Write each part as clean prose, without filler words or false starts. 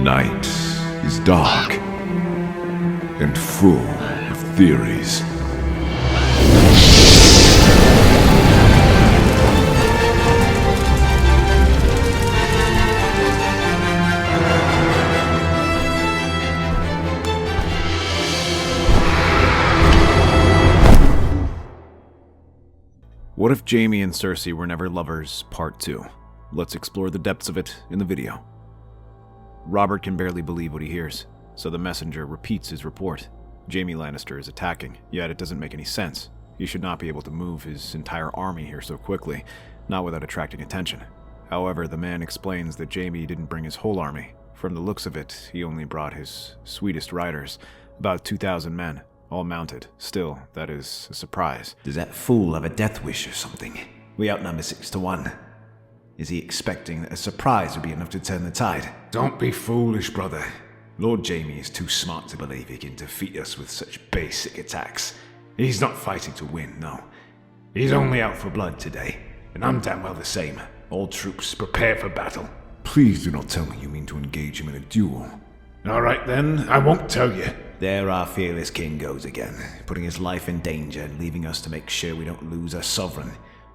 night is dark and full of theories. What if Jaime and Cersei were never lovers, Part 2? Let's explore the depths of it in the video. Robert can barely believe what he hears, so the messenger repeats his report. Jaime Lannister is attacking, yet it doesn't make any sense. He should not be able to move his entire army here so quickly, not without attracting attention. However, the man explains that Jaime didn't bring his whole army. From the looks of it, he only brought his sweetest riders, about 2,000 men. All mounted. Still, that is a surprise. Does that fool have a death wish or something? We outnumber 6 to 1. Is he expecting that a surprise would be enough to turn the tide? Don't be foolish, brother. Lord Jaime is too smart to believe he can defeat us with such basic attacks. He's not fighting to win, no. He's only out for blood today, and I'm damn well the same. All troops, prepare for battle. Please do not tell me you mean to engage him in a duel. All right then, I won't tell you. There our fearless king goes again, putting his life in danger and leaving us to make sure we don't lose our sovereign.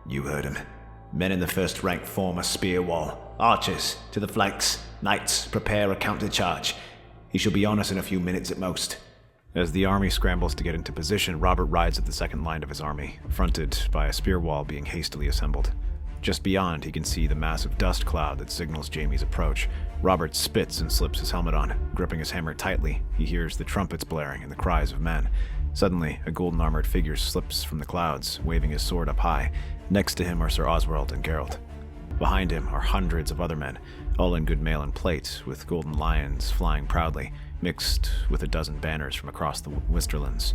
You heard him. Men in the first rank form a spear wall. Archers, to the flanks. Knights, prepare a counter-charge. He shall be on us in a few minutes at most. As the army scrambles to get into position, Robert rides at the second line of his army, fronted by a spear wall being hastily assembled. Just beyond, he can see the massive dust cloud that signals Jaime's approach. Robert spits and slips his helmet on. Gripping his hammer tightly, he hears the trumpets blaring and the cries of men. Suddenly, a golden-armored figure slips from the clouds, waving his sword up high. Next to him are Sir Oswald and Geralt. Behind him are hundreds of other men, all in good mail and plate, with golden lions flying proudly, mixed with a dozen banners from across the Westerlands.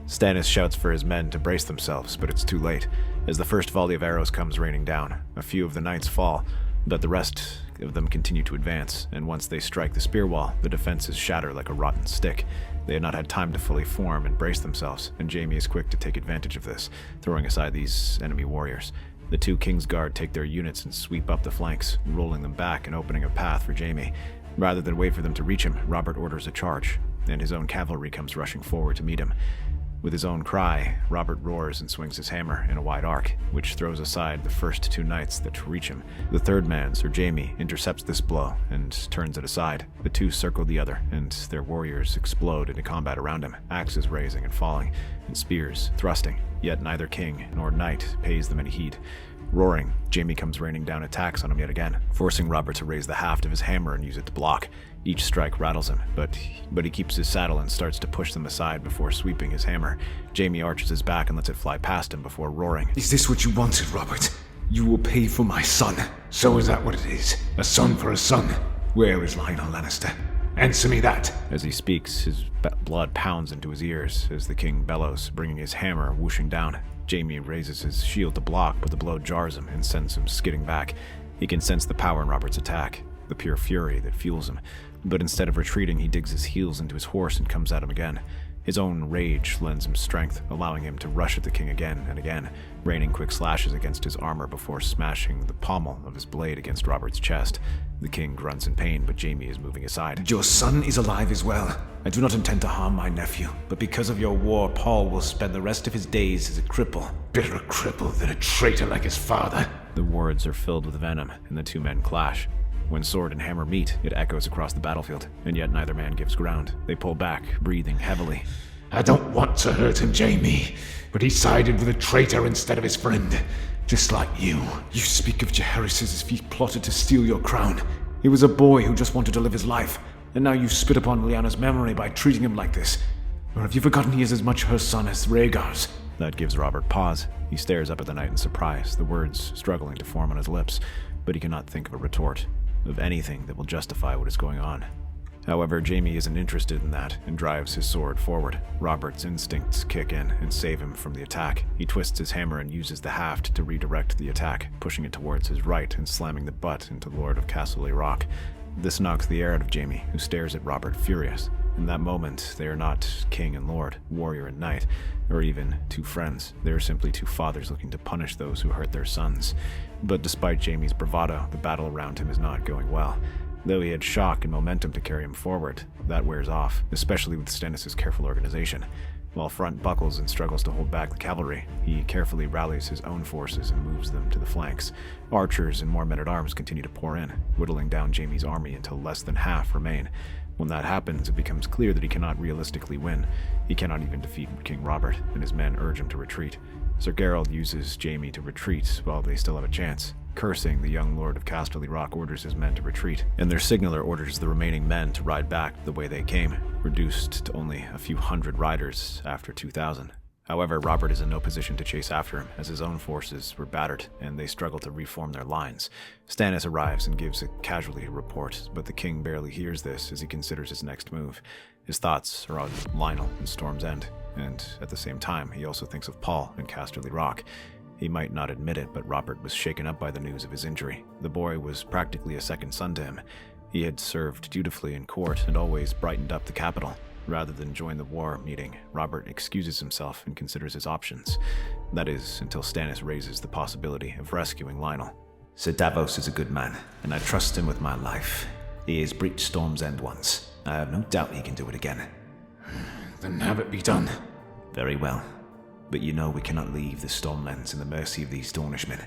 Stannis shouts for his men to brace themselves, but it's too late. As the first volley of arrows comes raining down, a few of the knights fall, but the rest of them continue to advance, and once they strike the spear wall, the defenses shatter like a rotten stick. They had not had time to fully form and brace themselves, and Jaime is quick to take advantage of this, throwing aside these enemy warriors. The two Kingsguard take their units and sweep up the flanks, rolling them back and opening a path for Jaime. Rather than wait for them to reach him, Robert orders a charge, and his own cavalry comes rushing forward to meet him. With his own cry, Robert roars and swings his hammer in a wide arc, which throws aside the first two knights that reach him. The third man, Sir Jaime, intercepts this blow and turns it aside. The two circle the other, and their warriors explode into combat around him, axes raising and falling, and spears thrusting. Yet neither king nor knight pays them any heed. Roaring, Jaime comes raining down attacks on him yet again, forcing Robert to raise the haft of his hammer and use it to block. Each strike rattles him, but he keeps his saddle and starts to push them aside before sweeping his hammer. Jaime arches his back and lets it fly past him before roaring. Is this what you wanted, Robert? You will pay for my son. So is that what it is? A son for a son? Where is Lionel Lannister? Answer me that. As he speaks, his blood pounds into his ears as the king bellows, bringing his hammer whooshing down. Jaime raises his shield to block, but the blow jars him and sends him skidding back. He can sense the power in Robert's attack, the pure fury that fuels him. But instead of retreating, he digs his heels into his horse and comes at him again. His own rage lends him strength, allowing him to rush at the king again and again, raining quick slashes against his armor before smashing the pommel of his blade against Robert's chest. The king grunts in pain, but Jaime is moving aside. Your son is alive as well. I do not intend to harm my nephew, but because of your war, Paul will spend the rest of his days as a cripple. Better a cripple than a traitor like his father. The words are filled with venom, and the two men clash. When sword and hammer meet, it echoes across the battlefield, and yet neither man gives ground. They pull back, breathing heavily. I don't want to hurt him, Jaime, but he sided with a traitor instead of his friend, just like you. You speak of Jaehaerys as if he plotted to steal your crown. He was a boy who just wanted to live his life, and now you spit upon Lyanna's memory by treating him like this. Or have you forgotten he is as much her son as Rhaegar's? That gives Robert pause. He stares up at the knight in surprise, the words struggling to form on his lips, but he cannot think of a retort, of anything that will justify what is going on. However, Jaime isn't interested in that and drives his sword forward. Robert's instincts kick in and save him from the attack. He twists his hammer and uses the haft to redirect the attack, pushing it towards his right and slamming the butt into Lord of Castle Rock. This knocks the air out of Jaime, who stares at Robert furious. In that moment, they are not king and lord, warrior and knight, or even two friends. They are simply two fathers looking to punish those who hurt their sons. But despite Jaime's bravado, the battle around him is not going well. Though he had shock and momentum to carry him forward, that wears off, especially with Stannis' careful organization. While front buckles and struggles to hold back the cavalry, he carefully rallies his own forces and moves them to the flanks. Archers and more men-at-arms continue to pour in, whittling down Jaime's army until less than half remain. When that happens, it becomes clear that he cannot realistically win. He cannot even defeat King Robert, and his men urge him to retreat. Sir Geralt uses Jaime to retreat while they still have a chance. Cursing, the young Lord of Casterly Rock orders his men to retreat, and their signaler orders the remaining men to ride back the way they came, reduced to only a few hundred riders after 2,000. However, Robert is in no position to chase after him, as his own forces were battered, and they struggle to reform their lines. Stannis arrives and gives a casualty report, but the king barely hears this as he considers his next move. His thoughts are on Lionel and Storm's End, and at the same time, he also thinks of Paul and Casterly Rock. He might not admit it, but Robert was shaken up by the news of his injury. The boy was practically a second son to him. He had served dutifully in court and always brightened up the capital. Rather than join the war meeting, Robert excuses himself and considers his options. That is, until Stannis raises the possibility of rescuing Lionel. Sir Davos is a good man, and I trust him with my life. He has breached Storm's End once. I have no doubt he can do it again. Then have it be done. Very well. But you know we cannot leave the Stormlands in the mercy of these Dornishmen.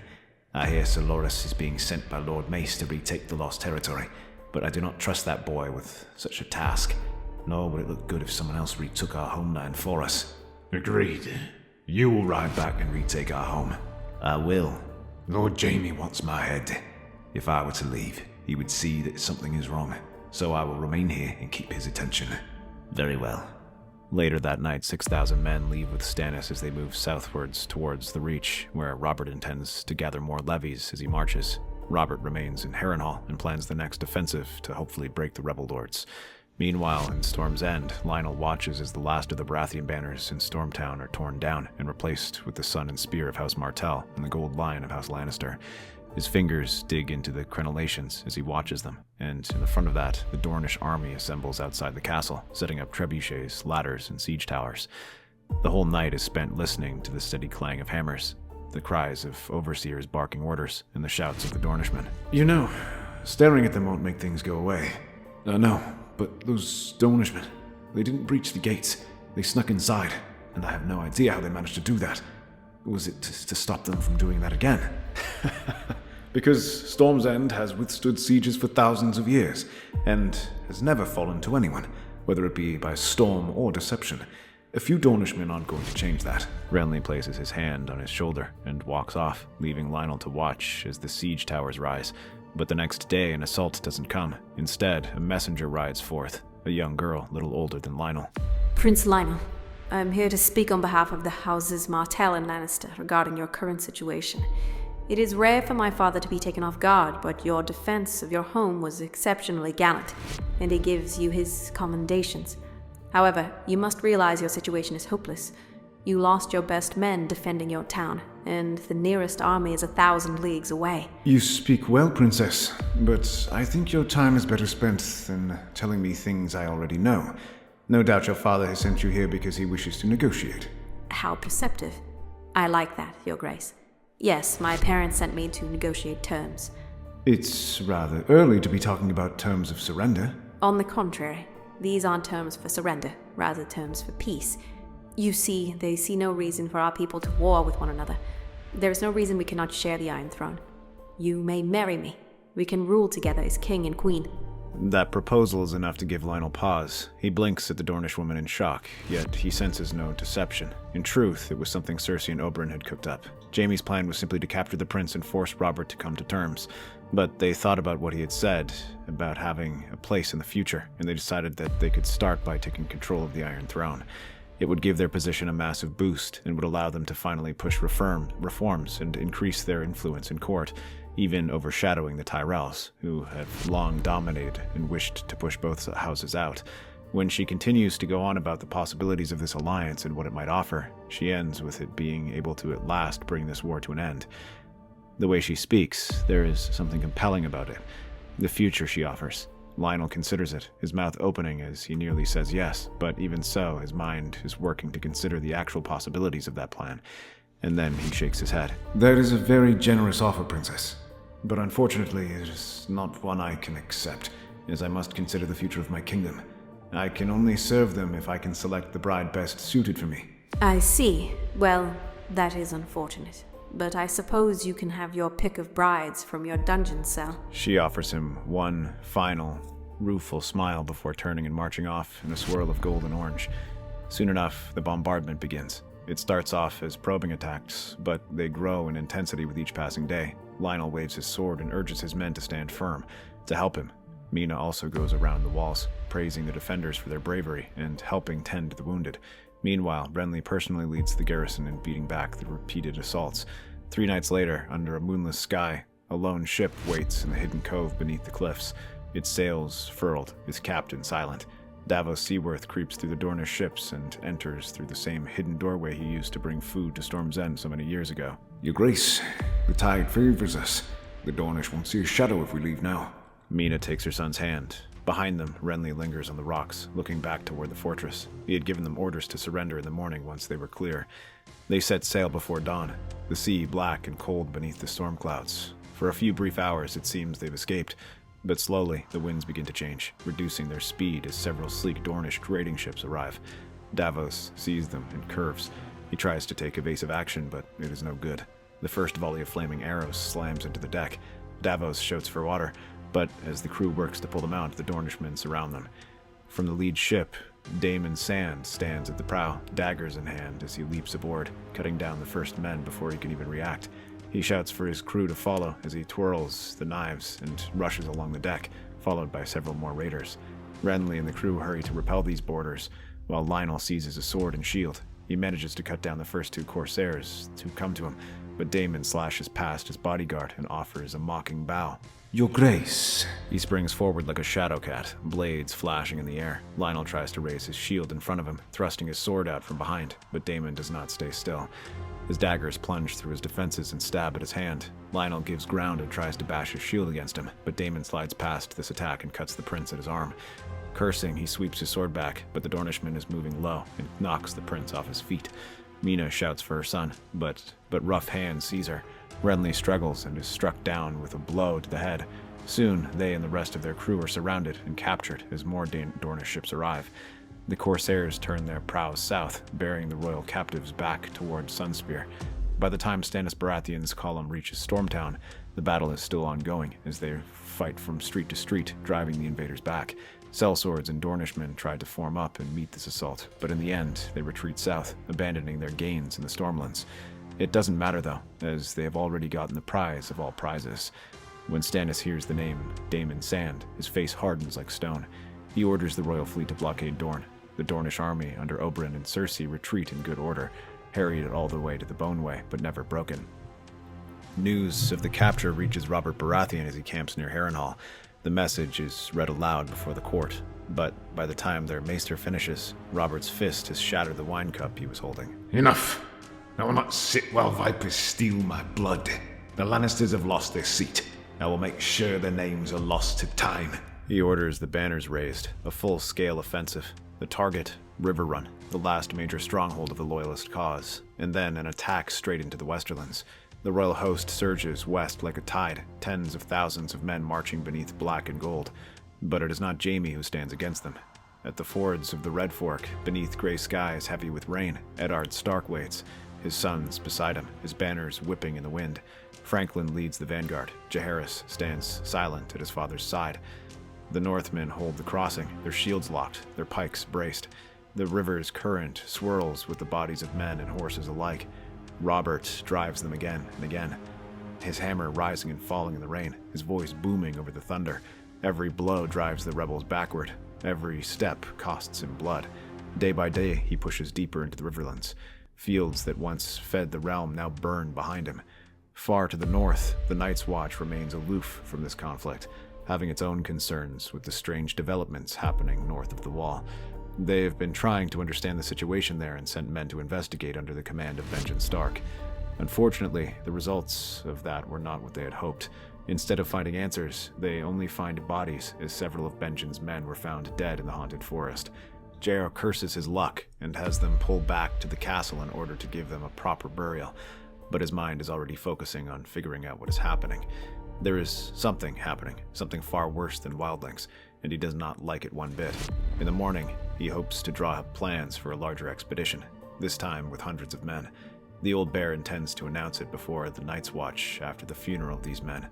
I hear Sir Loras is being sent by Lord Mace to retake the lost territory, but I do not trust that boy with such a task. Nor would it look good if someone else retook our homeland for us. Agreed. You will ride back and Retake our home. I will. Lord Jaime Wants my head. If I were to leave, he would see that something is wrong. So I will remain here and keep his attention. Very well. Later that night, 6,000 men leave with Stannis as they move southwards towards the Reach, where Robert intends to gather more levies as he marches. Robert remains in Harrenhal and plans the next offensive to hopefully break the rebel lords. Meanwhile, in Storm's End, Lionel watches as the last of the Baratheon banners in Stormtown are torn down and replaced with the sun and spear of House Martell and the gold lion of House Lannister. His fingers dig into the crenellations as he watches them, and in the front of that, the Dornish army assembles outside the castle, setting up trebuchets, ladders, and siege towers. The whole night is spent listening to the steady clang of hammers, the cries of overseers barking orders, and the shouts of the Dornishmen. You know, staring at them won't make things go away. No, but those Dornishmen, they didn't breach the gates. They snuck inside, and I have no idea how they managed to do that. Was it to stop them from doing that again? Because Storm's End has withstood sieges for thousands of years, and has never fallen to anyone, whether it be by storm or deception. A few Dornishmen aren't going to change that. Renly places his hand on his shoulder and walks off, leaving Lionel to watch as the siege towers rise. But the next day, an assault doesn't come. Instead, a messenger rides forth, a young girl little older than Lionel. Prince Lionel, I am here to speak on behalf of the houses Martell and Lannister regarding your current situation. It is rare for my father to be taken off guard, but your defense of your home was exceptionally gallant, and he gives you his commendations. However, you must realize your situation is hopeless. You lost your best men defending your town, and the nearest army is 1,000 leagues away. You speak well, Princess, but I think your time is better spent than telling me things I already know. No doubt your father has sent you here because he wishes to negotiate. How perceptive. I like that, Your Grace. Yes, my parents sent me to negotiate terms. It's rather early to be talking about terms of surrender. On the contrary, these aren't terms for surrender, rather terms for peace. You see, they see no reason for our people to war with one another. There is no reason we cannot share the Iron Throne. You may marry me. We can rule together as king and queen. That proposal is enough to give Lionel pause. He blinks at the Dornish woman in shock, yet he senses no deception. In truth, it was something Cersei and Oberyn had cooked up. Jaime's plan was simply to capture the prince and force Robert to come to terms. But they thought about what he had said, about having a place in the future, and they decided that they could start by taking control of the Iron Throne. It would give their position a massive boost, and would allow them to finally push reforms and increase their influence in court, even overshadowing the Tyrells, who had long dominated and wished to push both houses out. When she continues to go on about the possibilities of this alliance and what it might offer, she ends with it being able to at last bring this war to an end. The way she speaks, there is something compelling about it. The future she offers. Lionel considers it, his mouth opening as he nearly says yes, but even so, his mind is working to consider the actual possibilities of that plan. And then he shakes his head. That is a very generous offer, Princess. But unfortunately, it is not one I can accept. as I must consider the future of my kingdom. I can only serve them if I can select the bride best suited for me. I see. Well, that is unfortunate. But I suppose you can have your pick of brides from your dungeon cell. She offers him one final, rueful smile before turning and marching off in a swirl of gold and orange. Soon enough, the bombardment begins. It starts off as probing attacks, but they grow in intensity with each passing day. Lionel waves his sword and urges his men to stand firm, to help him. Mina also goes around the walls, praising the defenders for their bravery and helping tend to the wounded. Meanwhile, Renly personally leads the garrison in beating back the repeated assaults. 3 nights later, under a moonless sky, a lone ship waits in the hidden cove beneath the cliffs, its sails furled, its captain silent. Davos Seaworth creeps through the Dornish ships and enters through the same hidden doorway he used to bring food to Storm's End so many years ago. Your Grace, the tide favors us. The Dornish won't see a shadow if we leave now. Mina takes her son's hand. Behind them, Renly lingers on the rocks, looking back toward the fortress. He had given them orders to surrender in the morning once they were clear. They set sail before dawn, the sea black and cold beneath the storm clouds. For a few brief hours, it seems they've escaped, but slowly the winds begin to change, reducing their speed as several sleek Dornish trading ships arrive. Davos sees them and curves. He tries to take evasive action, but it is no good. The first volley of flaming arrows slams into the deck. Davos shouts for water, but as the crew works to pull them out, the Dornishmen surround them. From the lead ship, Jaime Sand stands at the prow, daggers in hand as he leaps aboard, cutting down the first men before he can even react. He shouts for his crew to follow as he twirls the knives and rushes along the deck, followed by several more raiders. Renly and the crew hurry to repel these boarders, while Lionel seizes a sword and shield. He manages to cut down the first 2 corsairs who come to him, but Daemon slashes past his bodyguard and offers a mocking bow. Your Grace. He springs forward like a shadow cat, blades flashing in the air. Lionel tries to raise his shield in front of him, thrusting his sword out from behind, but Daemon does not stay still. His daggers plunge through his defenses and stab at his hand. Lionel gives ground and tries to bash his shield against him, but Daemon slides past this attack and cuts the prince at his arm. Cursing, he sweeps his sword back, but the Dornishman is moving low and knocks the prince off his feet. Mina shouts for her son, but rough hands seize her. Renly struggles and is struck down with a blow to the head. Soon, they and the rest of their crew are surrounded and captured as more Dornish ships arrive. The corsairs turn their prows south, bearing the royal captives back toward Sunspear. By the time Stannis Baratheon's column reaches Stormtown, the battle is still ongoing as they fight from street to street, driving the invaders back. Sellswords and Dornishmen tried to form up and meet this assault, but in the end, they retreat south, abandoning their gains in the Stormlands. It doesn't matter, though, as they have already gotten the prize of all prizes. When Stannis hears the name Jaime and Sand, his face hardens like stone. He orders the royal fleet to blockade Dorne. The Dornish army under Oberyn and Cersei retreat in good order, harried all the way to the Boneway, but never broken. News of the capture reaches Robert Baratheon as he camps near Harrenhal. The message is read aloud before the court, but by the time their maester finishes, Robert's fist has shattered the wine cup he was holding. Enough! I will not sit while vipers steal my blood. The Lannisters have lost their seat. I will make sure their names are lost to time. He orders the banners raised, a full-scale offensive. The target, Riverrun, the last major stronghold of the Loyalist cause, and then an attack straight into the Westerlands. The royal host surges west like a tide, tens of thousands of men marching beneath black and gold. But it is not Jaime who stands against them. At the fords of the Red Fork, beneath gray skies heavy with rain, Eddard Stark waits, his sons beside him, his banners whipping in the wind. Franklin leads the vanguard. Jaehaerys stands silent at his father's side. The Northmen hold the crossing, their shields locked, their pikes braced. The river's current swirls with the bodies of men and horses alike. Robert drives them again and again, his hammer rising and falling in the rain, his voice booming over the thunder. Every blow drives the rebels backward. Every step costs him blood. Day by day, he pushes deeper into the Riverlands. Fields that once fed the realm now burn behind him. Far to the north, the Night's Watch remains aloof from this conflict, having its own concerns with the strange developments happening north of the Wall. They've been trying to understand the situation there and sent men to investigate under the command of Benjen Stark. Unfortunately, the results of that were not what they had hoped. Instead of finding answers, they only find bodies, as several of Benjen's men were found dead in the haunted forest. Jair curses his luck and has them pull back to the castle in order to give them a proper burial, but his mind is already focusing on figuring out what is happening. There is something happening, something far worse than wildlings. and he does not like it one bit. In the morning, he hopes to draw up plans for a larger expedition, this time with hundreds of men. The old bear intends to announce it before the Night's Watch after the funeral of these men.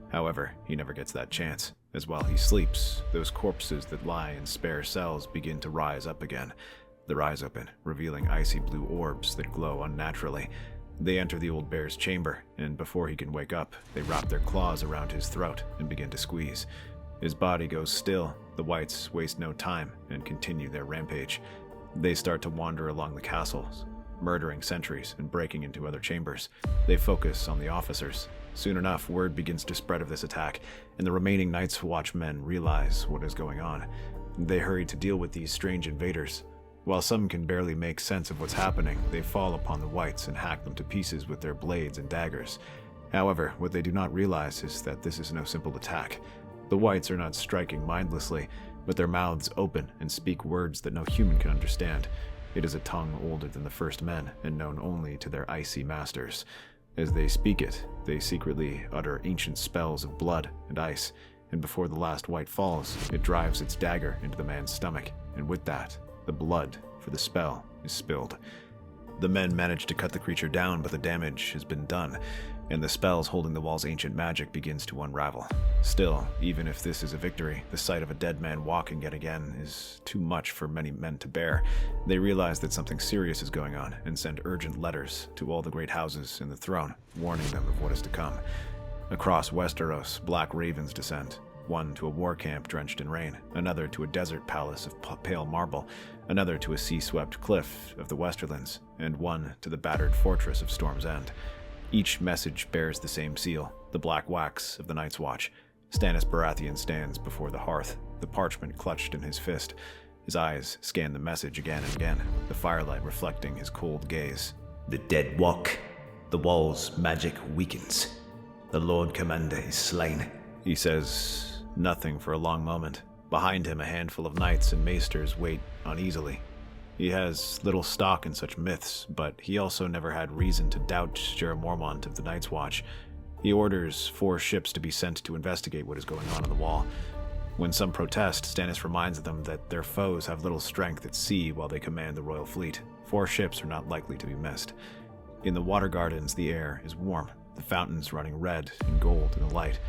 However, he never gets that chance, as while he sleeps, those corpses that lie in spare cells begin to rise up again. Their eyes open, revealing icy blue orbs that glow unnaturally. They enter the old bear's chamber, and before he can wake up, they wrap their claws around his throat and begin to squeeze. His body goes still. The whites waste no time and continue their rampage. They start to wander along the castles, murdering sentries and breaking into other chambers. They focus on the officers. Soon enough, word begins to spread of this attack, and the remaining Night's Watch men realize what is going on. They hurry to deal with these strange invaders. While some can barely make sense of what's happening, they fall upon the whites and hack them to pieces with their blades and daggers. However, what they do not realize is that this is no simple attack. The whites are not striking mindlessly, but their mouths open and speak words that no human can understand. It is a tongue older than the first men, and known only to their icy masters. As they speak it, they secretly utter ancient spells of blood and ice, and before the last white falls, it drives its dagger into the man's stomach, and with that, the blood for the spell is spilled. The men manage to cut the creature down, but the damage has been done, and the spells holding the wall's ancient magic begins to unravel. Still, even if this is a victory, the sight of a dead man walking yet again is too much for many men to bear. They realize that something serious is going on and send urgent letters to all the great houses in the throne, warning them of what is to come. Across Westeros, black ravens descend, one to a war camp drenched in rain, another to a desert palace of pale marble, another to a sea-swept cliff of the Westerlands, and one to the battered fortress of Storm's End. Each message bears the same seal, the black wax of the Night's Watch. Stannis Baratheon stands before the hearth, the parchment clutched in his fist. His eyes scan the message again and again, the firelight reflecting his cold gaze. The dead walk. The wall's magic weakens. The Lord Commander is slain. He says nothing for a long moment. Behind him, a handful of knights and maesters wait uneasily. He has little stock in such myths, but he also never had reason to doubt Jorah Mormont of the Night's Watch. He orders 4 ships to be sent to investigate what is going on the wall. When some protest, Stannis reminds them that their foes have little strength at sea while they command the royal fleet. 4 ships are not likely to be missed. In the water gardens, the air is warm, the fountains running red and gold in the light.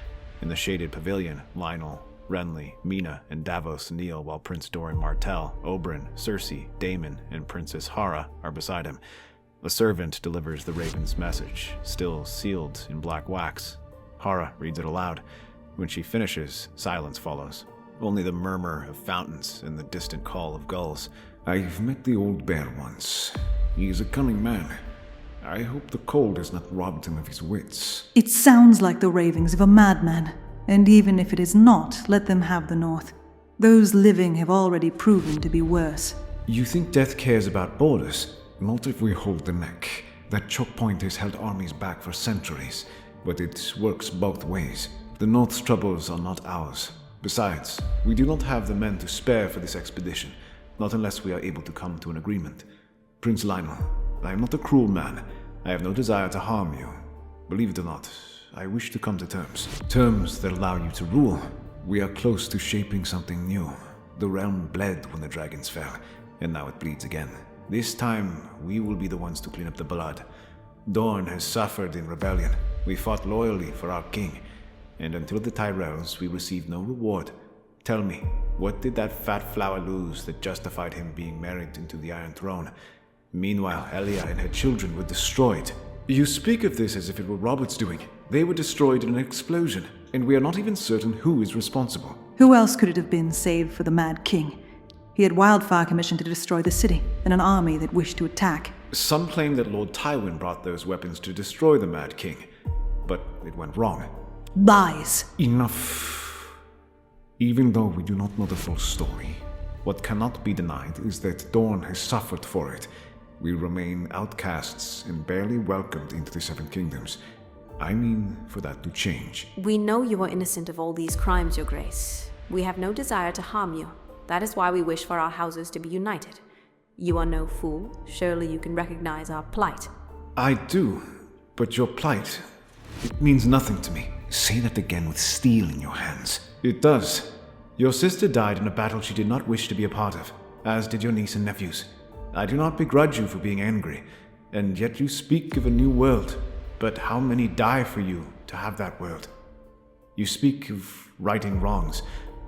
In the shaded pavilion, Lionel, Renly, Mina, and Davos kneel while Prince Doran Martell, Oberyn, Cersei, Daemon, and Princess Hara are beside him. A servant delivers the raven's message, still sealed in black wax. Hara reads it aloud. When she finishes, silence follows. Only the murmur of fountains and the distant call of gulls. I've met the old bear once. He is a cunning man. I hope the cold has not robbed him of his wits. It sounds like the ravings of a madman. And even if it is not, let them have the north. Those living have already proven to be worse. You think death cares about borders? Not if we hold the neck. That choke point has held armies back for centuries, but it works both ways. The North's troubles are not ours. Besides, we do not have the men to spare for this expedition, not unless we are able to come to an agreement. Prince Lionel, I am not a cruel man. I have no desire to harm you. Believe it or not, I wish to come to terms. Terms that allow you to rule. We are close to shaping something new. The realm bled when the dragons fell, and now it bleeds again. This time, we will be the ones to clean up the blood. Dorne has suffered in rebellion. We fought loyally for our king, and until the Tyrells, we received no reward. Tell me, what did that fat flower lose that justified him being married into the Iron Throne? Meanwhile, Elia and her children were destroyed. You speak of this as if it were Robert's doing. They were destroyed in an explosion, and we are not even certain who is responsible. Who else could it have been save for the Mad King? He had Wildfire commissioned to destroy the city, and an army that wished to attack. Some claim that Lord Tywin brought those weapons to destroy the Mad King, but it went wrong. Lies. Enough. Even though we do not know the full story, what cannot be denied is that Dorne has suffered for it. We remain outcasts and barely welcomed into the Seven Kingdoms. I mean, for that to change. We know you are innocent of all these crimes, Your Grace. We have no desire to harm you. That is why we wish for our houses to be united. You are no fool. Surely you can recognize our plight. I do, but your plight, it means nothing to me. Say that again with steel in your hands. It does. Your sister died in a battle she did not wish to be a part of, as did your niece and nephews. I do not begrudge you for being angry, and yet you speak of a new world. But how many die for you to have that world? You speak of righting wrongs,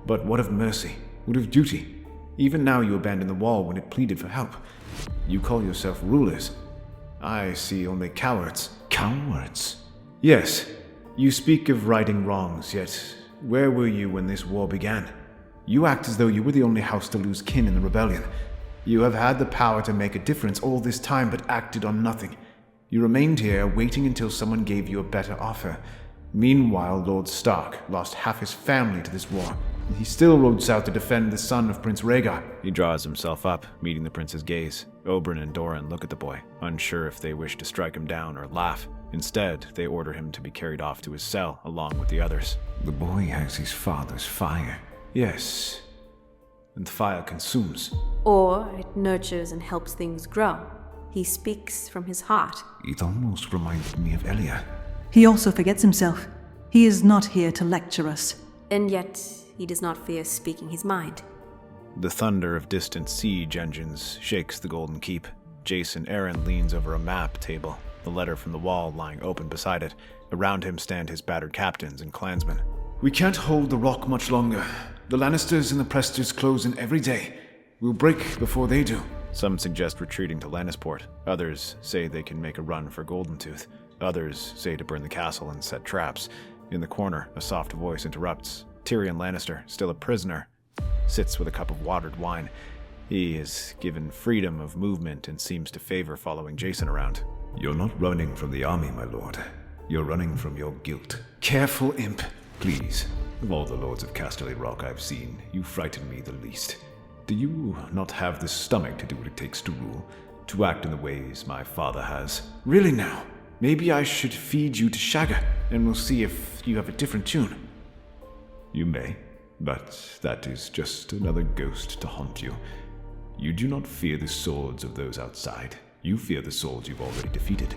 but what of mercy? What of duty? Even now you abandon the wall when it pleaded for help. You call yourself rulers. I see only cowards. Cowards? Yes, you speak of righting wrongs, yet where were you when this war began? You act as though you were the only house to lose kin in the rebellion. You have had the power to make a difference all this time, but acted on nothing. You remained here, waiting until someone gave you a better offer. Meanwhile, Lord Stark lost half his family to this war, and he still rode south to defend the son of Prince Rhaegar. He draws himself up, meeting the prince's gaze. Oberyn and Doran look at the boy, unsure if they wish to strike him down or laugh. Instead, they order him to be carried off to his cell along with the others. The boy has his father's fire. Yes, and fire consumes. Or it nurtures and helps things grow. He speaks from his heart. It almost reminded me of Elia. He also forgets himself. He is not here to lecture us. And yet, he does not fear speaking his mind. The thunder of distant siege engines shakes the Golden Keep. Jason Aaron leans over a map table, the letter from the wall lying open beside it. Around him stand his battered captains and clansmen. We can't hold the rock much longer. The Lannisters and the Presters close in every day. We'll break before they do. Some suggest retreating to Lannisport. Others say they can make a run for Golden Tooth. Others say to burn the castle and set traps. In the corner, a soft voice interrupts. Tyrion Lannister, still a prisoner, sits with a cup of watered wine. He is given freedom of movement and seems to favor following Jason around. You're not running from the army, my lord. You're running from your guilt. Careful, imp. Please, of all the lords of Casterly Rock I've seen, you frighten me the least. Do you not have the stomach to do what it takes to rule? To act in the ways my father has? Really now? Maybe I should feed you to Shagga, and we'll see if you have a different tune. You may, but that is just another ghost to haunt you. You do not fear the swords of those outside. You fear the swords you've already defeated.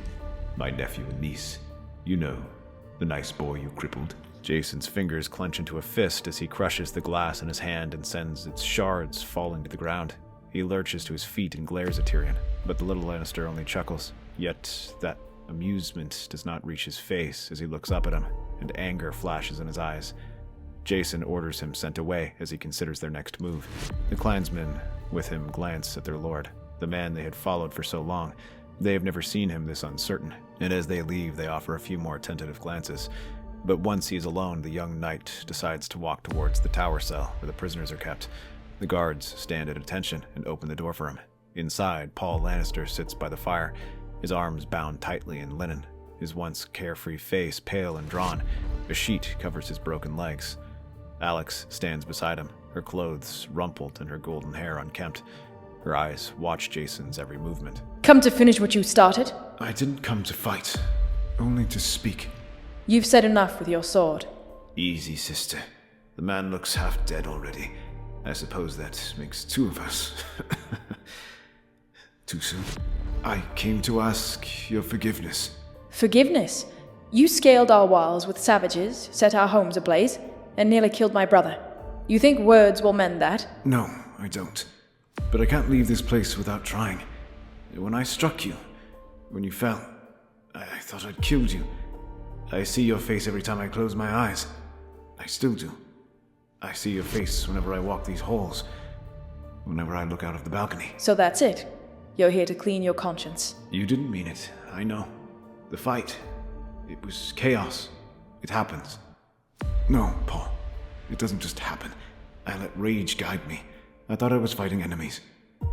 My nephew and niece. You know, the nice boy you crippled. Jason's fingers clench into a fist as he crushes the glass in his hand and sends its shards falling to the ground. He lurches to his feet and glares at Tyrion, but the little Lannister only chuckles. Yet that amusement does not reach his face as he looks up at him, and anger flashes in his eyes. Jason orders him sent away as he considers their next move. The clansmen with him glance at their lord, the man they had followed for so long. They have never seen him this uncertain, and as they leave, they offer a few more tentative glances. But once he is alone, the young knight decides to walk towards the tower cell where the prisoners are kept. The guards stand at attention and open the door for him. Inside, Paul Lannister sits by the fire, his arms bound tightly in linen, his once carefree face pale and drawn. A sheet covers his broken legs. Alex stands beside him, her clothes rumpled and her golden hair unkempt. Her eyes watch Jason's every movement. Come to finish what you started? I didn't come to fight, only to speak. You've said enough with your sword. Easy, sister. The man looks half dead already. I suppose that makes two of us. Too soon. I came to ask your forgiveness. Forgiveness? You scaled our walls with savages, set our homes ablaze, and nearly killed my brother. You think words will mend that? No, I don't. But I can't leave this place without trying. When I struck you, when you fell, I thought I'd killed you. I see your face every time I close my eyes. I still do. I see your face whenever I walk these halls, whenever I look out of the balcony. So that's it. You're here to clean your conscience. You didn't mean it, I know. The fight, it was chaos. It happens. No, Paul. It doesn't just happen. I let rage guide me. I thought I was fighting enemies.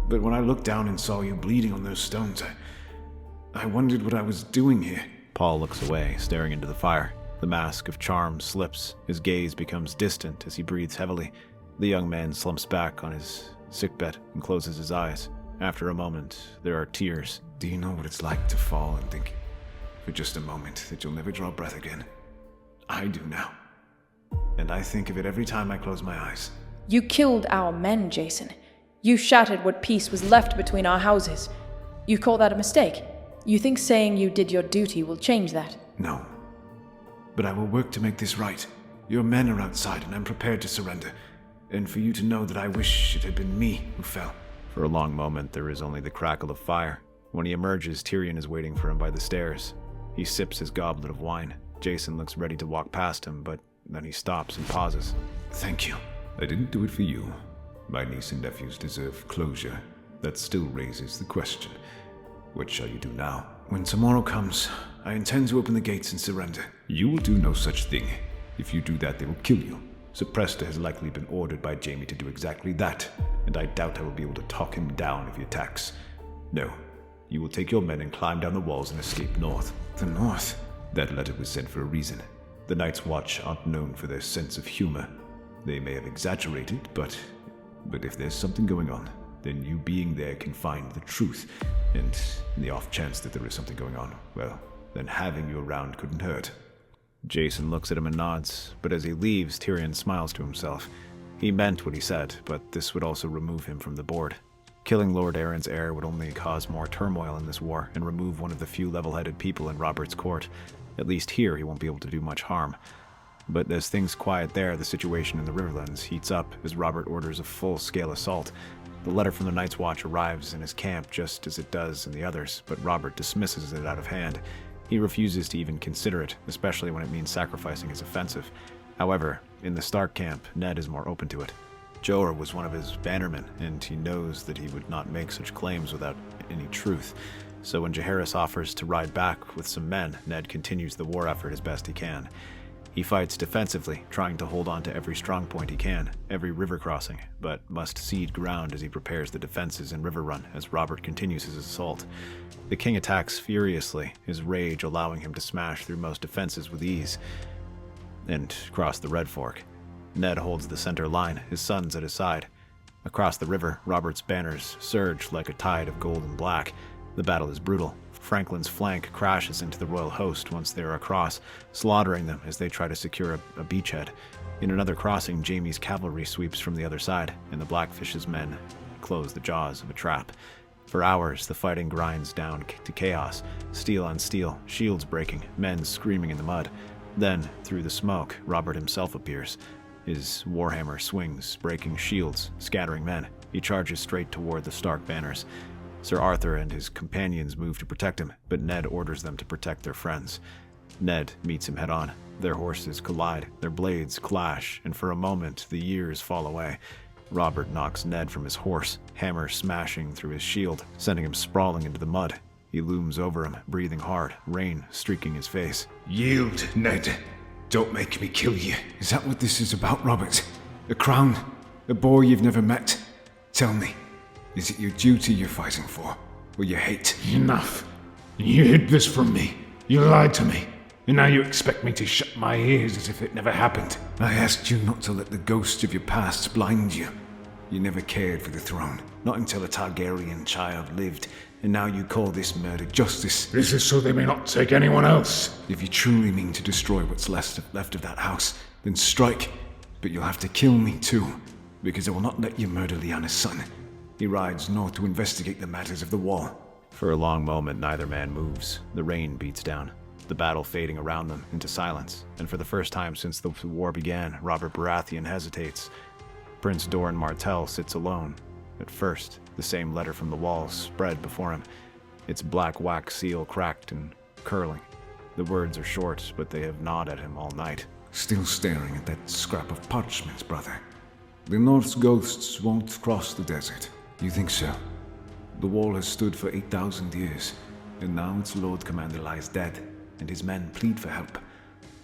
But when I looked down and saw you bleeding on those stones, I wondered what I was doing here. Paul looks away, staring into the fire. The mask of charm slips. His gaze becomes distant as he breathes heavily. The young man slumps back on his sickbed and closes his eyes. After a moment, there are tears. Do you know what it's like to fall and think for just a moment that you'll never draw breath again? I do now. And I think of it every time I close my eyes. You killed our men, Jason. You shattered what peace was left between our houses. You call that a mistake? You think saying you did your duty will change that? No. But I will work to make this right. Your men are outside and I'm prepared to surrender. and for you to know that I wish it had been me who fell. For a long moment, there is only the crackle of fire. When he emerges, Tyrion is waiting for him by the stairs. He sips his goblet of wine. Jason looks ready to walk past him, but then he stops and pauses. Thank you. I didn't do it for you. My niece and nephews deserve closure. That still raises the question. What shall you do now? When tomorrow comes, I intend to open the gates and surrender. You will do no such thing. If you do that, they will kill you. Sir Presta has likely been ordered by Jaime to do exactly that, and I doubt I will be able to talk him down if he attacks. No, you will take your men and climb down the walls and escape north. The north? That letter was sent for a reason. The Night's Watch aren't known for their sense of humor. They may have exaggerated, but if there's something going on, then you being there can find the truth. And in the off chance that there is something going on, well, then having you around couldn't hurt. Jason looks at him and nods, but as he leaves, Tyrion smiles to himself. He meant what he said, but this would also remove him from the board. Killing Lord Aaron's heir would only cause more turmoil in this war and remove one of the few level-headed people in Robert's court. At least here he won't be able to do much harm. But as things quiet there, the situation in the Riverlands heats up as Robert orders a full-scale assault. The letter from the Night's Watch arrives in his camp just as it does in the others, but Robert dismisses it out of hand. He refuses to even consider it, especially when it means sacrificing his offensive. However, in the Stark camp, Ned is more open to it. Jorah was one of his bannermen, and he knows that he would not make such claims without any truth. So when Jaehaerys offers to ride back with some men, Ned continues the war effort as best he can. He fights defensively, trying to hold on to every strong point he can, every river crossing, but must cede ground as he prepares the defenses in River Run as Robert continues his assault. The king attacks furiously, his rage allowing him to smash through most defenses with ease and cross the Red Fork. Ned holds the center line, his sons at his side. Across the river, Robert's banners surge like a tide of gold and black. The battle is brutal. Franklin's flank crashes into the royal host once they are across, slaughtering them as they try to secure a beachhead. In another crossing, Jaime's cavalry sweeps from the other side, and the Blackfish's men close the jaws of a trap. For hours, the fighting grinds down to chaos, steel on steel, shields breaking, men screaming in the mud. Then, through the smoke, Robert himself appears. His warhammer swings, breaking shields, scattering men. He charges straight toward the Stark banners. Sir Arthur and his companions move to protect him, but Ned orders them to protect their friends. Ned meets him head-on. Their horses collide, their blades clash, and for a moment the years fall away. Robert knocks Ned from his horse, hammer smashing through his shield, sending him sprawling into the mud. He looms over him, breathing hard, rain streaking his face. Yield, Ned. Don't make me kill you. Is that what this is about, Robert? A crown? A boy you've never met? Tell me. Is it your duty you're fighting for, or your hate? Enough. You hid this from me. You lied to me. And now you expect me to shut my ears as if it never happened. I asked you not to let the ghost of your past blind you. You never cared for the throne, not until a Targaryen child lived, and now you call this murder justice. This is so they may not take anyone else. If you truly mean to destroy what's left of that house, then strike. But you'll have to kill me too, because I will not let you murder Lyanna's son. He rides north to investigate the matters of the Wall. For a long moment, neither man moves. The rain beats down, the battle fading around them into silence, and for the first time since the war began, Robert Baratheon hesitates. Prince Doran Martell sits alone. At first, the same letter from the walls spread before him, its black wax seal cracked and curling. The words are short, but they have gnawed at him all night. Still staring at that scrap of parchment, brother. The North's ghosts won't cross the desert. You think so? The wall has stood for 8,000 years, and now its Lord Commander lies dead, and his men plead for help.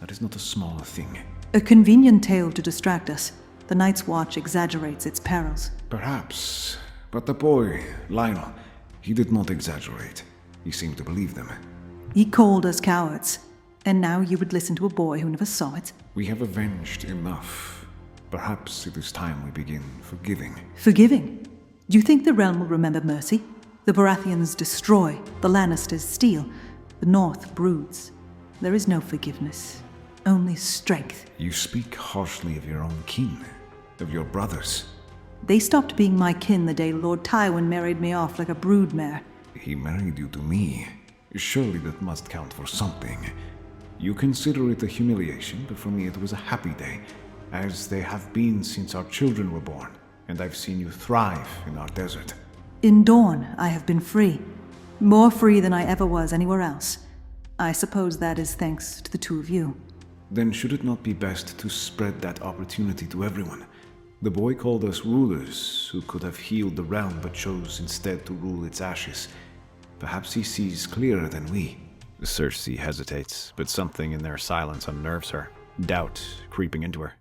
That is not a small thing. A convenient tale to distract us. The Night's Watch exaggerates its perils. Perhaps, but the boy, Lionel, he did not exaggerate. He seemed to believe them. He called us cowards, and now you would listen to a boy who never saw it? We have avenged enough. Perhaps it is time we begin forgiving. Forgiving? Do you think the realm will remember mercy? The Baratheons destroy, the Lannisters steal, the North broods. There is no forgiveness, only strength. You speak harshly of your own kin, of your brothers. They stopped being my kin the day Lord Tywin married me off like a broodmare. He married you to me. Surely that must count for something. You consider it a humiliation, but for me it was a happy day. as they have been since our children were born, and I've seen you thrive in our desert. In Dawn, I have been free. More free than I ever was anywhere else. I suppose that is thanks to the two of you. Then should it not be best to spread that opportunity to everyone? The boy called us rulers who could have healed the realm but chose instead to rule its ashes. Perhaps he sees clearer than we. Cersei hesitates, but something in their silence unnerves her, doubt creeping into her.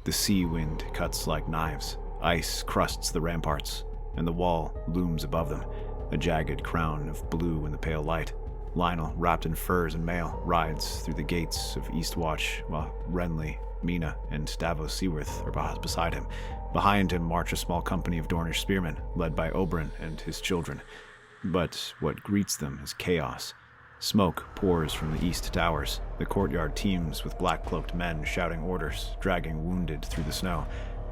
The sea wind cuts like knives, ice crusts the ramparts, and the wall looms above them, a jagged crown of blue in the pale light. Lionel, wrapped in furs and mail, rides through the gates of Eastwatch, while Renly, Mina, and Davos Seaworth are beside him. Behind him march a small company of Dornish spearmen, led by Oberyn and his children. But what greets them is chaos. Smoke pours from the east towers. The courtyard teems with black-cloaked men shouting orders, dragging wounded through the snow.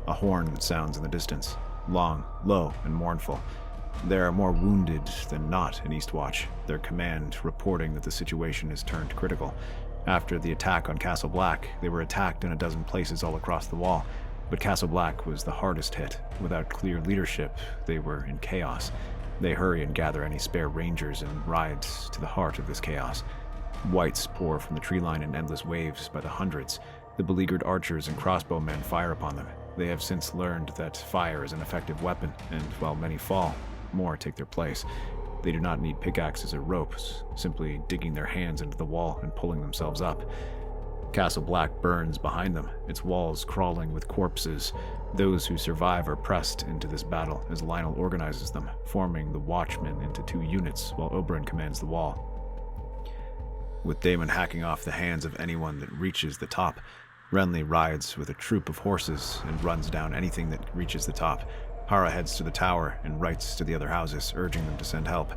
A horn sounds in the distance, long, low, and mournful. There are more wounded than not in Eastwatch, their command reporting that the situation has turned critical. After the attack on Castle Black, they were attacked in a dozen places all across the wall, but Castle Black was the hardest hit. Without clear leadership, they were in chaos. They hurry and gather any spare rangers and ride to the heart of this chaos. Whites pour from the tree line in endless waves by the hundreds. The beleaguered archers and crossbowmen fire upon them. They have since learned that fire is an effective weapon, and while many fall, more take their place. They do not need pickaxes or ropes, simply digging their hands into the wall and pulling themselves up. Castle Black burns behind them, its walls crawling with corpses. Those who survive are pressed into this battle as Lionel organizes them, forming the Watchmen into two units while Oberyn commands the wall. With Daemon hacking off the hands of anyone that reaches the top, Renly rides with a troop of horses and runs down anything that reaches the top. Hara heads to the tower and writes to the other houses, urging them to send help.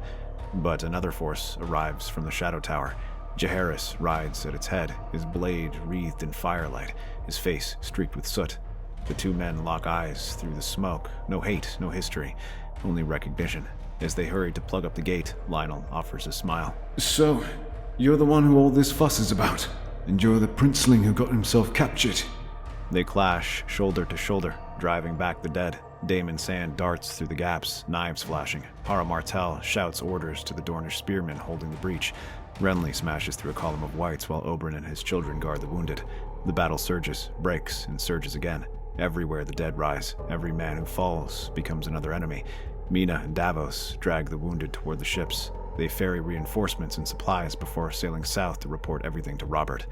But another force arrives from the Shadow Tower. Jaehaerys rides at its head, his blade wreathed in firelight, his face streaked with soot. The two men lock eyes through the smoke. No hate, no history, only recognition. As they hurry to plug up the gate, Lionel offers a smile. So, you're the one who all this fuss is about, and you're the princeling who got himself captured. They clash shoulder to shoulder, driving back the dead. Daemon Sand darts through the gaps, knives flashing. Hara Martell shouts orders to the Dornish spearmen holding the breach. Renly smashes through a column of whites while Oberyn and his children guard the wounded. The battle surges, breaks, and surges again. Everywhere the dead rise. Every man who falls becomes another enemy. Mina and Davos drag the wounded toward the ships. They ferry reinforcements and supplies before sailing south to report everything to Robert.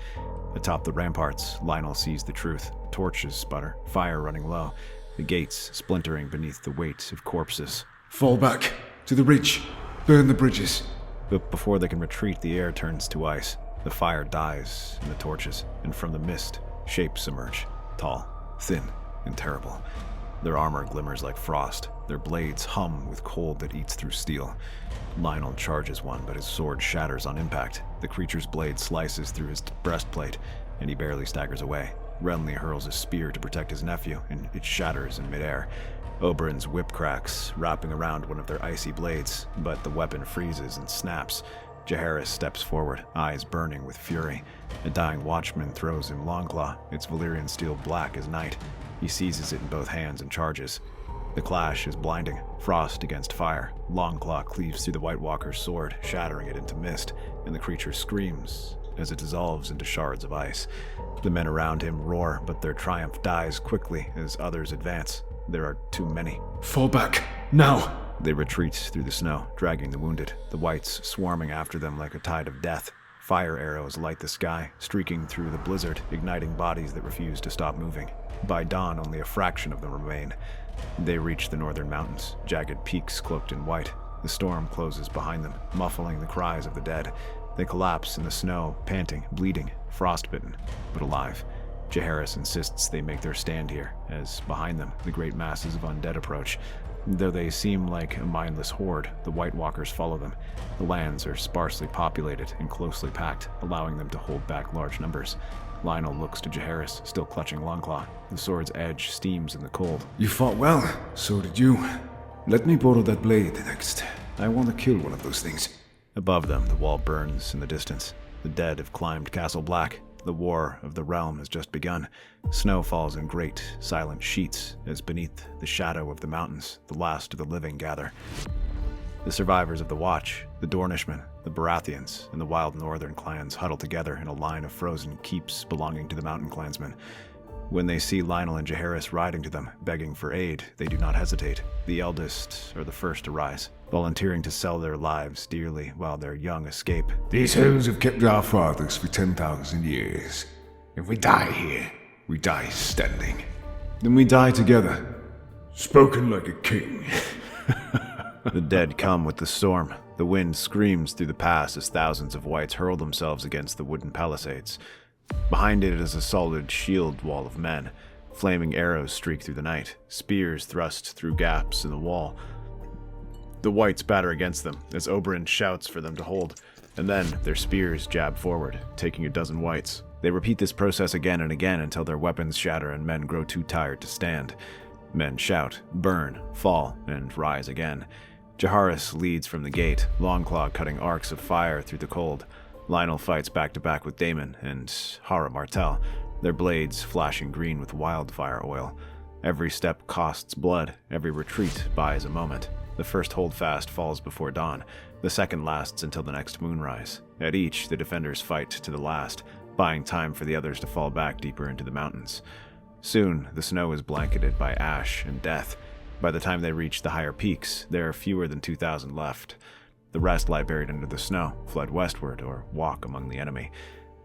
Atop the ramparts, Lionel sees the truth. Torches sputter, fire running low. The gates splintering beneath the weight of corpses. Fall back, to the ridge, burn the bridges. But before they can retreat, the air turns to ice. The fire dies in the torches, and from the mist, shapes emerge. Tall, thin, and terrible. Their armor glimmers like frost. Their blades hum with cold that eats through steel. Lionel charges one, but his sword shatters on impact. The creature's blade slices through his breastplate, and he barely staggers away. Renly hurls a spear to protect his nephew, and it shatters in midair. Oberyn's whip cracks, wrapping around one of their icy blades, but the weapon freezes and snaps. Jaehaerys steps forward, eyes burning with fury. A dying watchman throws him Longclaw, its Valyrian steel black as night. He seizes it in both hands and charges. The clash is blinding, frost against fire. Longclaw cleaves through the White Walker's sword, shattering it into mist, and the creature screams as it dissolves into shards of ice. The men around him roar, but their triumph dies quickly as others advance. There are too many. Fall back, now! They retreat through the snow, dragging the wounded, the whites swarming after them like a tide of death. Fire arrows light the sky, streaking through the blizzard, igniting bodies that refuse to stop moving. By dawn, only a fraction of them remain. They reach the northern mountains, jagged peaks cloaked in white. The storm closes behind them, muffling the cries of the dead. They collapse in the snow, panting, bleeding, frostbitten, but alive. Jaehaerys insists they make their stand here, as behind them, the great masses of undead approach. Though they seem like a mindless horde, the White Walkers follow them. The lands are sparsely populated and closely packed, allowing them to hold back large numbers. Lionel looks to Jaehaerys, still clutching Longclaw. The sword's edge steams in the cold. You fought well, so did you. Let me borrow that blade next. I want to kill one of those things. Above them, the wall burns in the distance. The dead have climbed Castle Black. The war of the realm has just begun. Snow falls in great, silent sheets as beneath the shadow of the mountains, the last of the living gather. The survivors of the Watch, the Dornishmen, the Baratheons, and the wild northern clans huddle together in a line of frozen keeps belonging to the mountain clansmen. When they see Lionel and Jaehaerys riding to them, begging for aid, they do not hesitate. The eldest are the first to rise, volunteering to sell their lives dearly while their young escape. These hills have kept our fathers for 10,000 years. If we die here, we die standing. Then we die together. Spoken like a king. The dead come with the storm. The wind screams through the pass as thousands of whites hurl themselves against the wooden palisades. Behind it is a solid shield wall of men. Flaming arrows streak through the night, spears thrust through gaps in the wall. The whites batter against them as Oberyn shouts for them to hold, and then their spears jab forward, taking a dozen whites. They repeat this process again and again until their weapons shatter and men grow too tired to stand. Men shout, burn, fall, and rise again. Jaehaerys leads from the gate, Longclaw cutting arcs of fire through the cold. Lionel fights back-to-back with Daemon and Hara Martell, their blades flashing green with wildfire oil. Every step costs blood, every retreat buys a moment. The first holdfast falls before dawn, the second lasts until the next moonrise. At each, the defenders fight to the last, buying time for the others to fall back deeper into the mountains. Soon, the snow is blanketed by ash and death. By the time they reach the higher peaks, there are fewer than 2,000 left. The rest lie buried under the snow, fled westward, or walk among the enemy.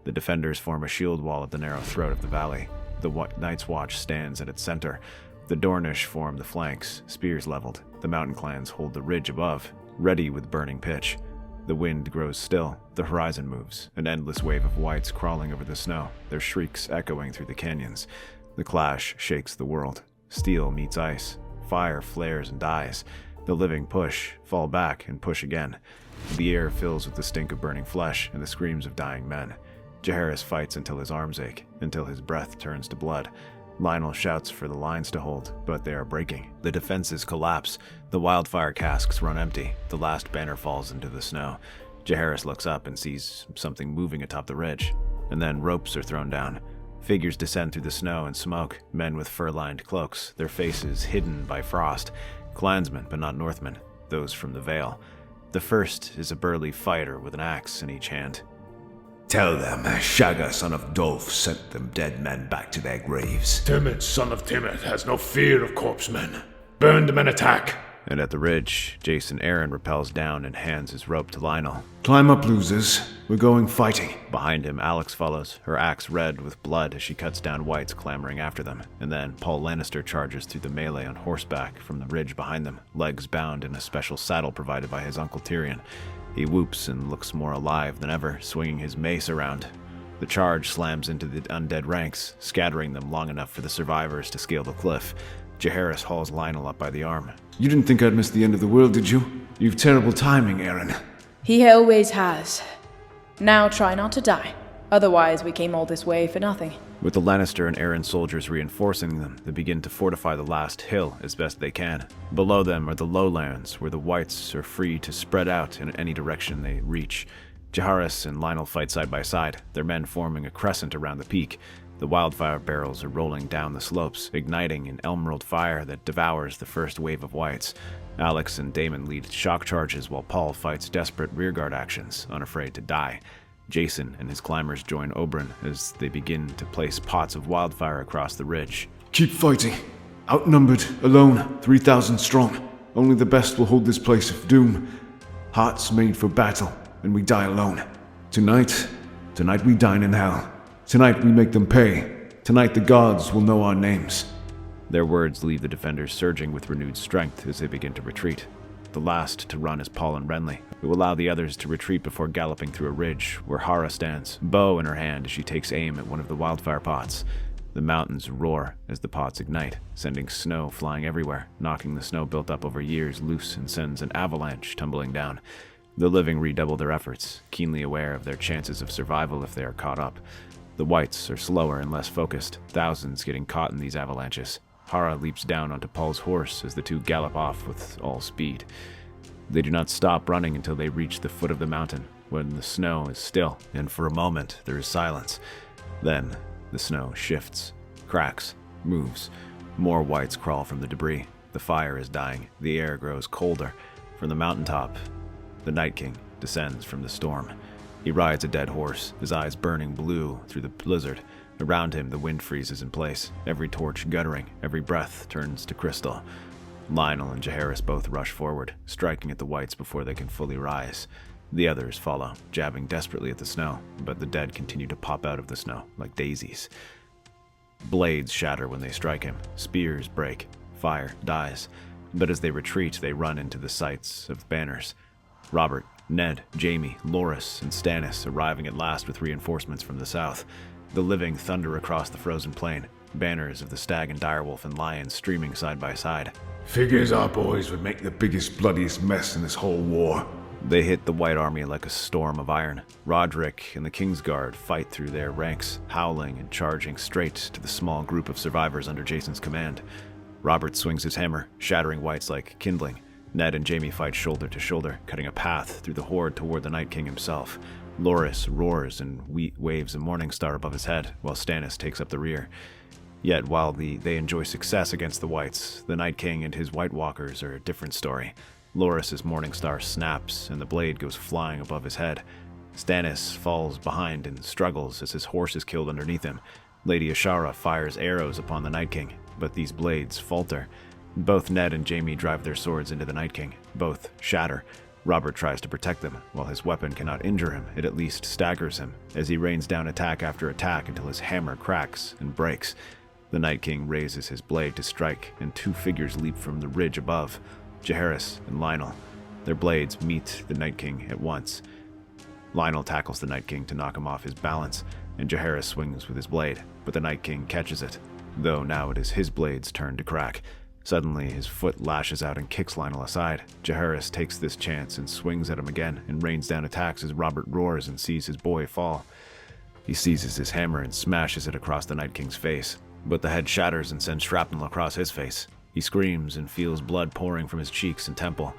The defenders form a shield wall at the narrow throat of the valley. The Night's Watch stands at its center. The Dornish form the flanks, spears leveled. The mountain clans hold the ridge above, ready with burning pitch. The wind grows still, the horizon moves, an endless wave of whites crawling over the snow, their shrieks echoing through the canyons. The clash shakes the world. Steel meets ice. Fire flares and dies. The living push, fall back, and push again. The air fills with the stink of burning flesh and the screams of dying men. Jaehaerys fights until his arms ache, until his breath turns to blood. Lionel shouts for the lines to hold, but they are breaking. The defenses collapse. The wildfire casks run empty. The last banner falls into the snow. Jaehaerys looks up and sees something moving atop the ridge. And then ropes are thrown down. Figures descend through the snow and smoke, men with fur-lined cloaks, their faces hidden by frost. Clansmen, but not Northmen, those from the Vale. The first is a burly fighter with an axe in each hand. Tell them Shagga, son of Dolph, sent them dead men back to their graves. Timid, son of Timid, has no fear of corpsemen. Burn them and attack. And at the ridge, Jason Aaron rappels down and hands his rope to Lionel. Climb up, losers. We're going fighting. Behind him, Alex follows, her axe red with blood as she cuts down whites clamoring after them. And then Paul Lannister charges through the melee on horseback from the ridge behind them, legs bound in a special saddle provided by his uncle Tyrion. He whoops and looks more alive than ever, swinging his mace around. The charge slams into the undead ranks, scattering them long enough for the survivors to scale the cliff. Jaehaerys hauls Lionel up by the arm. You didn't think I'd miss the end of the world, did you? You've terrible timing, Aaron. He always has. Now try not to die. Otherwise, we came all this way for nothing. With the Lannister and Aaron soldiers reinforcing them, they begin to fortify the last hill as best they can. Below them are the lowlands, where the whites are free to spread out in any direction they reach. Jaehaerys and Lionel fight side by side, their men forming a crescent around the peak. The wildfire barrels are rolling down the slopes, igniting an emerald fire that devours the first wave of whites. Alex and Daemon lead shock charges while Paul fights desperate rearguard actions, unafraid to die. Jason and his climbers join Oberyn as they begin to place pots of wildfire across the ridge. Keep fighting. Outnumbered, alone, 3,000 strong. Only the best will hold this place of doom. Hearts made for battle, and we die alone. Tonight we dine in hell. Tonight we make them pay. Tonight the gods will know our names. Their words leave the defenders surging with renewed strength as they begin to retreat. The last to run is Paul and Renly, who allow the others to retreat before galloping through a ridge where Hara stands, bow in her hand as she takes aim at one of the wildfire pots. The mountains roar as the pots ignite, sending snow flying everywhere, knocking the snow built up over years loose and sends an avalanche tumbling down. The living redouble their efforts, keenly aware of their chances of survival if they are caught up. The whites are slower and less focused, thousands getting caught in these avalanches. Hara leaps down onto Paul's horse as the two gallop off with all speed. They do not stop running until they reach the foot of the mountain, when the snow is still, and for a moment there is silence. Then, the snow shifts, cracks, moves. More whites crawl from the debris. The fire is dying. The air grows colder. From the mountaintop, the Night King descends from the storm. He rides a dead horse, his eyes burning blue through the blizzard. Around him, the wind freezes in place, every torch guttering, every breath turns to crystal. Lionel and Jaehaerys both rush forward, striking at the whites before they can fully rise. The others follow, jabbing desperately at the snow, but the dead continue to pop out of the snow like daisies. Blades shatter when they strike him, spears break, fire dies. But as they retreat, they run into the sights of banners. Robert, Ned, Jaime, Loras, and Stannis arriving at last with reinforcements from the south. The living thunder across the frozen plain, banners of the stag and direwolf and lion streaming side by side. Figures our boys would make the biggest, bloodiest mess in this whole war. They hit the White Army like a storm of iron. Roderick and the Kingsguard fight through their ranks, howling and charging straight to the small group of survivors under Jason's command. Robert swings his hammer, shattering whites like kindling. Ned and Jaime fight shoulder to shoulder, cutting a path through the horde toward the Night King himself. Loras roars and waves a morning star above his head, while Stannis takes up the rear. Yet, while they enjoy success against the whites, the Night King and his White Walkers are a different story. Loras' morning star snaps, and the blade goes flying above his head. Stannis falls behind and struggles as his horse is killed underneath him. Lady Ashara fires arrows upon the Night King, but these blades falter. Both Ned and Jaime drive their swords into the Night King. Both shatter. Robert tries to protect them. While his weapon cannot injure him, it at least staggers him, as he rains down attack after attack until his hammer cracks and breaks. The Night King raises his blade to strike, and two figures leap from the ridge above. Jaehaerys and Lionel. Their blades meet the Night King at once. Lionel tackles the Night King to knock him off his balance, and Jaehaerys swings with his blade, but the Night King catches it, though now it is his blade's turn to crack. Suddenly, his foot lashes out and kicks Lionel aside. Jaehaerys takes this chance and swings at him again, and rains down attacks as Robert roars and sees his boy fall. He seizes his hammer and smashes it across the Night King's face, but the head shatters and sends shrapnel across his face. He screams and feels blood pouring from his cheeks and temple.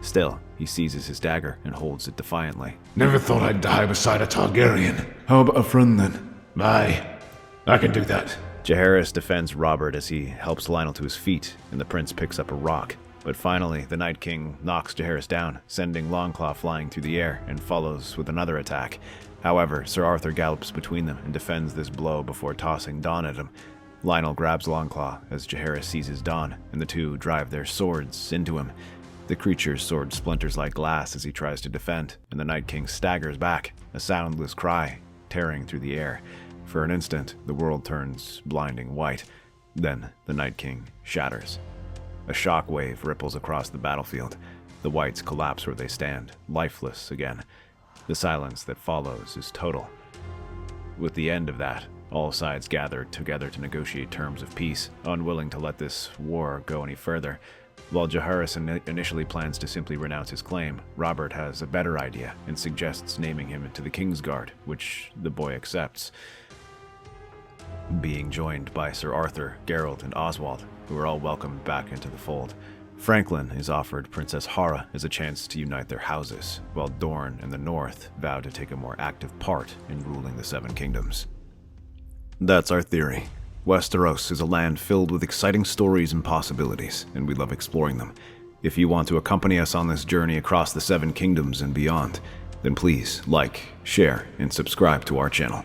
Still, he seizes his dagger and holds it defiantly. Never thought I'd die beside a Targaryen. How about a friend then? Aye, I can do that. Jaehaerys defends Robert as he helps Lionel to his feet, and the prince picks up a rock. But finally, the Night King knocks Jaehaerys down, sending Longclaw flying through the air, and follows with another attack. However, Sir Arthur gallops between them and defends this blow before tossing Dawn at him. Lionel grabs Longclaw as Jaehaerys seizes Dawn, and the two drive their swords into him. The creature's sword splinters like glass as he tries to defend, and the Night King staggers back, a soundless cry tearing through the air. For an instant, the world turns blinding white. Then, the Night King shatters. A shock wave ripples across the battlefield. The whites collapse where they stand, lifeless again. The silence that follows is total. With the end of that, all sides gather together to negotiate terms of peace, unwilling to let this war go any further. While Jaehaerys initially plans to simply renounce his claim, Robert has a better idea and suggests naming him to the Kingsguard, which the boy accepts. Being joined by Sir Arthur, Geralt, and Oswald, who are all welcomed back into the fold. Franklin is offered Princess Hara as a chance to unite their houses, while Dorne and the North vow to take a more active part in ruling the Seven Kingdoms. That's our theory. Westeros is a land filled with exciting stories and possibilities, and we love exploring them. If you want to accompany us on this journey across the Seven Kingdoms and beyond, then please like, share, and subscribe to our channel.